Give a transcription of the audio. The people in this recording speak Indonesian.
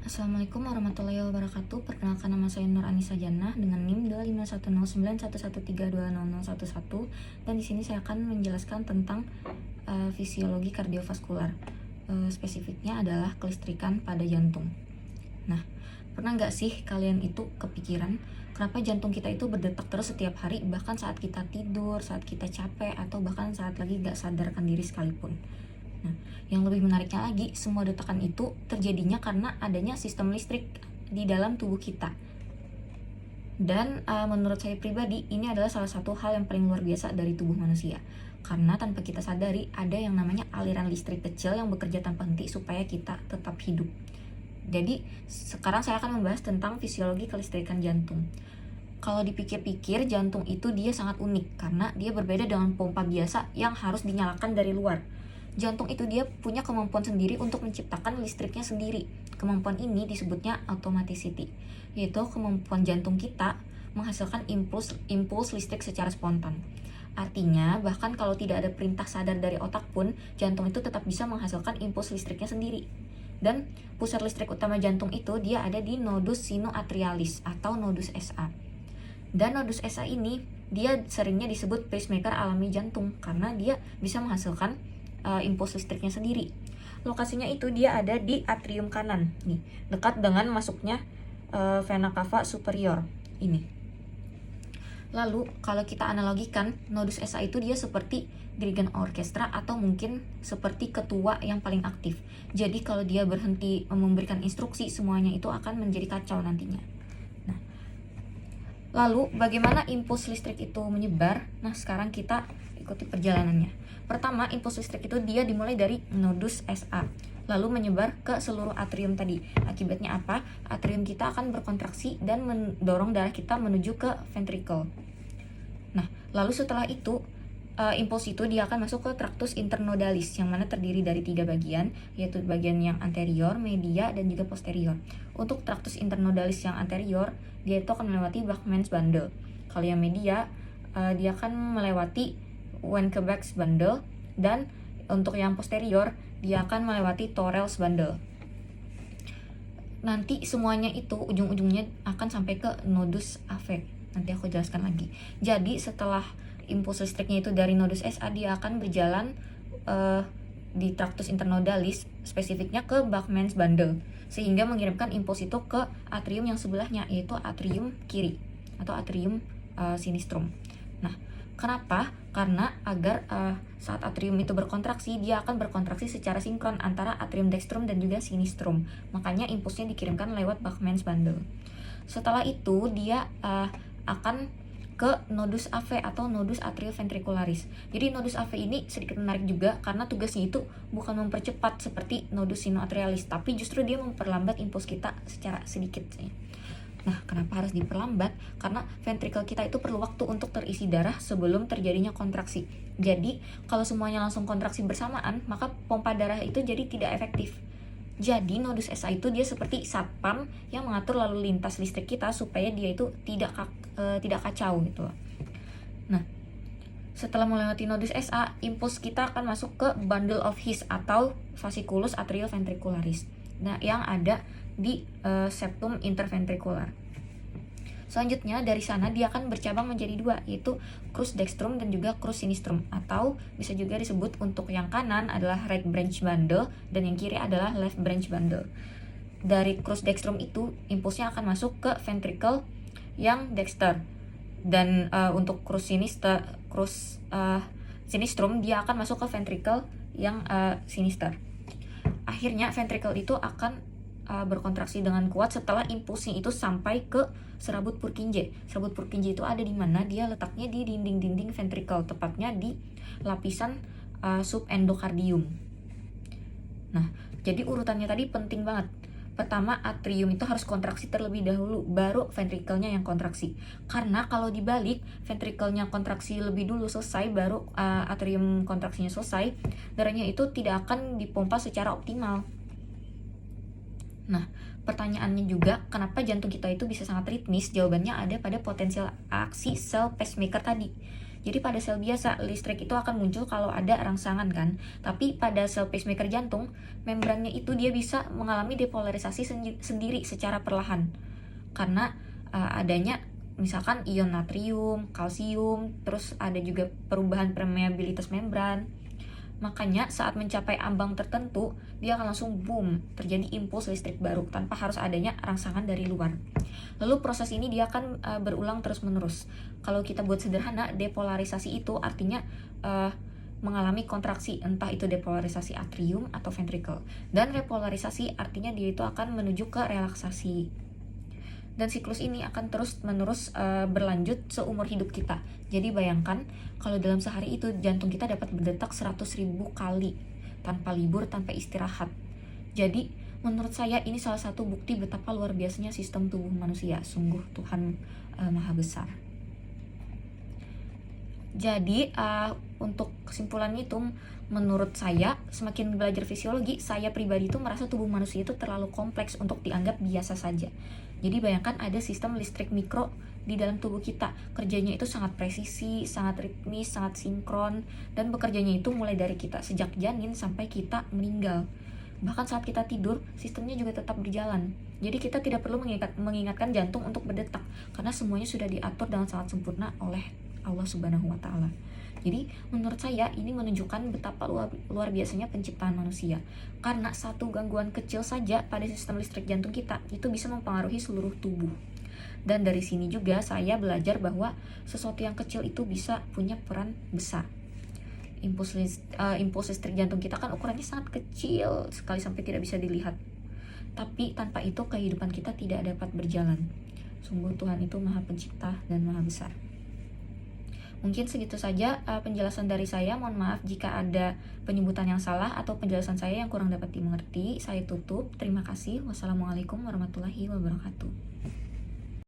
Assalamualaikum warahmatullahi wabarakatuh. Perkenalkan, nama saya Nur Anissa Jannah dengan NIM 251091133200011 dan di sini saya akan menjelaskan tentang fisiologi kardiovaskular. Spesifiknya adalah kelistrikan pada jantung. Nah, pernah nggak sih kalian itu kepikiran kenapa jantung kita itu berdetak terus setiap hari, bahkan saat kita tidur, saat kita capek, atau bahkan saat lagi nggak sadarkan diri sekalipun? Nah, yang lebih menariknya lagi, semua detakan itu terjadinya karena adanya sistem listrik di dalam tubuh kita. Dan menurut saya pribadi, ini adalah salah satu hal yang paling luar biasa dari tubuh manusia. Karena tanpa kita sadari, ada yang namanya aliran listrik kecil yang bekerja tanpa henti supaya kita tetap hidup. Jadi, sekarang saya akan membahas tentang fisiologi kelistrikan jantung. Kalau dipikir-pikir, jantung itu dia sangat unik karena dia berbeda dengan pompa biasa yang harus dinyalakan dari luar. Jantung itu dia punya kemampuan sendiri untuk menciptakan listriknya sendiri. Kemampuan ini disebutnya automaticity, yaitu kemampuan jantung kita menghasilkan impuls listrik secara spontan. Artinya, bahkan kalau tidak ada perintah sadar dari otak pun, jantung itu tetap bisa menghasilkan impuls listriknya sendiri. Dan pusat listrik utama jantung itu dia ada di nodus sinoatrialis atau nodus SA. Dan nodus SA ini dia seringnya disebut pacemaker alami jantung karena dia bisa menghasilkan impuls listriknya sendiri. Lokasinya itu dia ada di atrium kanan, nih, dekat dengan masuknya vena cava superior ini. Lalu kalau kita analogikan, nodus SA itu dia seperti dirigen orkestra atau mungkin seperti ketua yang paling aktif. Jadi kalau dia berhenti memberikan instruksi, semuanya itu akan menjadi kacau nantinya. Nah, lalu bagaimana impuls listrik itu menyebar? Nah, sekarang kita ikuti perjalanannya. Pertama, impuls listrik itu dia dimulai dari nodus SA, lalu menyebar ke seluruh atrium tadi. Akibatnya apa? Atrium kita akan berkontraksi dan mendorong darah kita menuju ke ventricle. Nah, lalu setelah itu, impuls itu dia akan masuk ke tractus internodalis, yang mana terdiri dari 3 bagian, yaitu bagian yang anterior, media, dan juga posterior. Untuk tractus internodalis yang anterior, dia itu akan melewati Bachmann's bundle. Kalau yang media, dia akan melewati Wenckebach's bundle, dan untuk yang posterior dia akan melewati Thorell's bundle. Nanti semuanya itu ujung-ujungnya akan sampai ke nodus AV. Nanti aku jelaskan lagi. Jadi setelah impuls listriknya itu dari nodus SA, dia akan berjalan di tractus internodalis, spesifiknya ke Bachmann's bundle, sehingga mengirimkan impuls itu ke atrium yang sebelahnya, yaitu atrium kiri atau atrium sinistrum. Nah, kenapa? Karena agar saat atrium itu berkontraksi, dia akan berkontraksi secara sinkron antara atrium dextrum dan juga sinistrum. Makanya impulsnya dikirimkan lewat Bachmann's bundle. Setelah itu dia akan ke nodus AV atau nodus atrioventricularis. Jadi nodus AV ini sedikit menarik juga karena tugasnya itu bukan mempercepat seperti nodus sinoatrialis, tapi justru dia memperlambat impuls kita secara sedikit. Nah, kenapa harus diperlambat? Karena ventrikel kita itu perlu waktu untuk terisi darah sebelum terjadinya kontraksi. Jadi, kalau semuanya langsung kontraksi bersamaan, maka pompa darah itu jadi tidak efektif. Jadi, nodus SA itu dia seperti satpam yang mengatur lalu lintas listrik kita supaya dia itu tidak kacau gitu. Nah, setelah melewati nodus SA, impuls kita akan masuk ke bundle of His atau fasciculus atrioventricularis. Nah, yang ada di septum interventricular. Selanjutnya dari sana dia akan bercabang menjadi 2, yaitu crus dextrum dan juga crus sinistrum, atau bisa juga disebut untuk yang kanan adalah right branch bundle dan yang kiri adalah left branch bundle. Dari crus dextrum itu impulsnya akan masuk ke ventricle yang dexter, dan untuk crus sinistrum dia akan masuk ke ventricle yang sinister. Akhirnya ventricle itu akan berkontraksi dengan kuat setelah impulsnya itu sampai ke serabut Purkinje. Serabut Purkinje itu ada di mana? Dia letaknya di dinding-dinding ventricle, tepatnya di lapisan subendokardium. Nah, jadi urutannya tadi penting banget. Pertama, atrium itu harus kontraksi terlebih dahulu, baru ventrikelnya yang kontraksi. Karena kalau dibalik, ventrikelnya kontraksi lebih dulu selesai, baru atrium kontraksinya selesai, darahnya itu tidak akan dipompa secara optimal. Nah, pertanyaannya juga, kenapa jantung kita itu bisa sangat ritmis? Jawabannya ada pada potensial aksi sel pacemaker tadi. Jadi pada sel biasa, listrik itu akan muncul kalau ada rangsangan kan. Tapi pada sel pacemaker jantung, membrannya itu dia bisa mengalami depolarisasi sendiri secara perlahan. Karena adanya misalkan ion natrium, kalsium, terus ada juga perubahan permeabilitas membran. Makanya saat mencapai ambang tertentu, dia akan langsung boom, terjadi impuls listrik baru tanpa harus adanya rangsangan dari luar. Lalu proses ini dia akan berulang terus-menerus. Kalau kita buat sederhana, depolarisasi itu artinya mengalami kontraksi, entah itu depolarisasi atrium atau ventricle. Dan repolarisasi artinya dia itu akan menuju ke relaksasi. Dan siklus ini akan terus-menerus berlanjut seumur hidup kita. Jadi bayangkan kalau dalam sehari itu jantung kita dapat berdetak 100.000 kali tanpa libur, tanpa istirahat. Jadi menurut saya ini salah satu bukti betapa luar biasanya sistem tubuh manusia. Sungguh Tuhan Maha Besar. Jadi untuk kesimpulannya itu, menurut saya semakin belajar fisiologi, saya pribadi itu merasa tubuh manusia itu terlalu kompleks untuk dianggap biasa saja. Jadi bayangkan ada sistem listrik mikro di dalam tubuh kita. Kerjanya itu sangat presisi, sangat ritmis, sangat sinkron, dan bekerjanya itu mulai dari kita sejak janin sampai kita meninggal. Bahkan saat kita tidur, sistemnya juga tetap berjalan. Jadi kita tidak perlu mengingatkan jantung untuk berdetak, karena semuanya sudah diatur dengan sangat sempurna oleh Allah Subhanahu wa Ta'ala. Jadi menurut saya ini menunjukkan betapa luar biasanya penciptaan manusia. Karena satu gangguan kecil saja pada sistem listrik jantung kita itu bisa mempengaruhi seluruh tubuh. Dan dari sini juga saya belajar bahwa sesuatu yang kecil itu bisa punya peran besar. Impuls listrik jantung kita kan ukurannya sangat kecil sekali sampai tidak bisa dilihat. Tapi tanpa itu kehidupan kita tidak dapat berjalan. Sungguh Tuhan itu Maha Pencipta dan Maha Besar. Mungkin segitu saja penjelasan dari saya. Mohon maaf jika ada penyebutan yang salah atau penjelasan saya yang kurang dapat dimengerti. Saya tutup. Terima kasih. Wassalamualaikum warahmatullahi wabarakatuh.